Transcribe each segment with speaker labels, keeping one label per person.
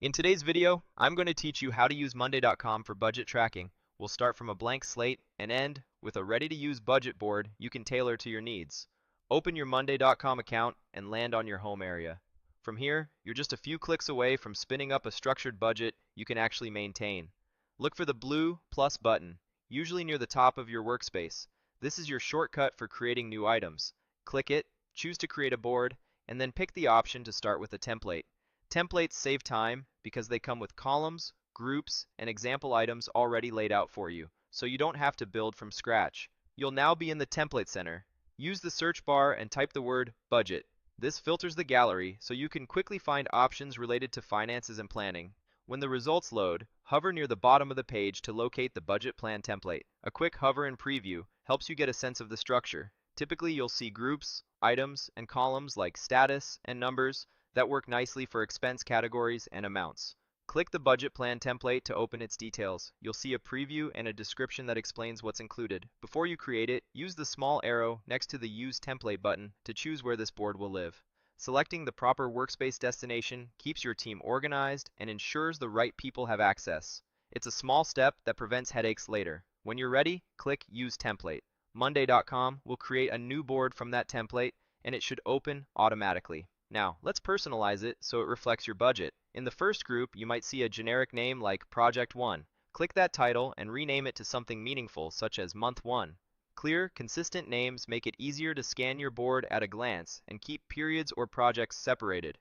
Speaker 1: In today's video, I'm going to teach you how to use Monday.com for budget tracking. We'll start from a blank slate and end with a ready-to-use budget board you can tailor to your needs. Open your Monday.com account and land on your home area. From here, you're just a few clicks away from spinning up a structured budget you can actually maintain. Look for the blue plus button, usually near the top of your workspace. This is your shortcut for creating new items. Click it, choose to create a board, and then pick the option to start with a template. Templates save time because they come with columns, groups, and example items already laid out for you, so you don't have to build from scratch. You'll now be in the Template Center. Use the search bar and type the word budget. This filters the gallery so you can quickly find options related to finances and planning. When the results load, hover near the bottom of the page to locate the budget plan template. A quick hover and preview helps you get a sense of the structure. Typically, you'll see groups, items, and columns like status and numbers that work nicely for expense categories and amounts. Click the budget plan template to open its details. You'll see a preview and a description that explains what's included. Before you create it, use the small arrow next to the Use Template button to choose where this board will live. Selecting the proper workspace destination keeps your team organized and ensures the right people have access. It's a small step that prevents headaches later. When you're ready, click Use Template. Monday.com will create a new board from that template, and it should open automatically. Now, let's personalize it so it reflects your budget. In the first group, you might see a generic name like Project 1. Click that title and rename it to something meaningful, such as Month 1. Clear, consistent names make it easier to scan your board at a glance and keep periods or projects separated.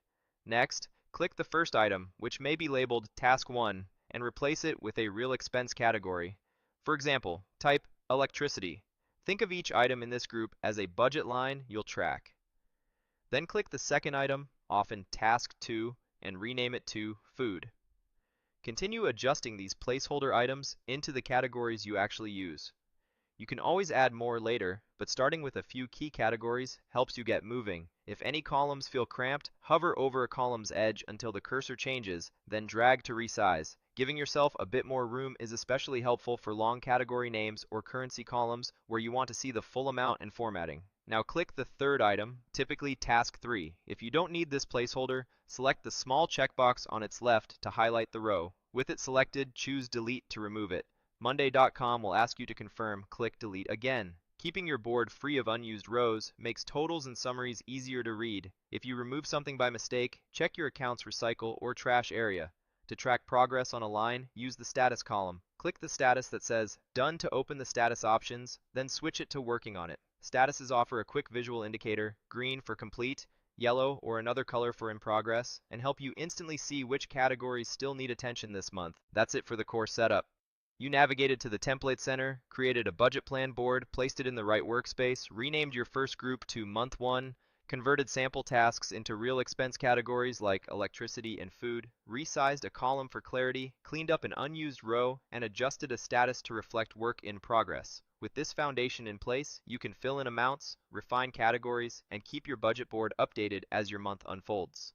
Speaker 1: Next, click the first item, which may be labeled Task 1, and replace it with a real expense category. For example, type electricity. Think of each item in this group as a budget line you'll track. Then click the second item, often Task 2, and rename it to Food. Continue adjusting these placeholder items into the categories you actually use. You can always add more later, but starting with a few key categories helps you get moving. If any columns feel cramped, hover over a column's edge until the cursor changes, then drag to resize. Giving yourself a bit more room is especially helpful for long category names or currency columns where you want to see the full amount and formatting. Now click the third item, typically Task 3. If you don't need this placeholder, select the small checkbox on its left to highlight the row. With it selected, choose Delete to remove it. Monday.com will ask you to confirm, click Delete again. Keeping your board free of unused rows makes totals and summaries easier to read. If you remove something by mistake, check your account's recycle or trash area. To track progress on a line, use the status column. Click the status that says Done to open the status options, then switch it to Working on it. Statuses offer a quick visual indicator, green for complete, yellow or another color for in progress, and help you instantly see which categories still need attention this month. That's it for the core setup. You navigated to the Template Center, created a budget plan board, placed it in the right workspace, renamed your first group to Month 1, converted sample tasks into real expense categories like electricity and food, resized a column for clarity, cleaned up an unused row, and adjusted a status to reflect work in progress. With this foundation in place, you can fill in amounts, refine categories, and keep your budget board updated as your month unfolds.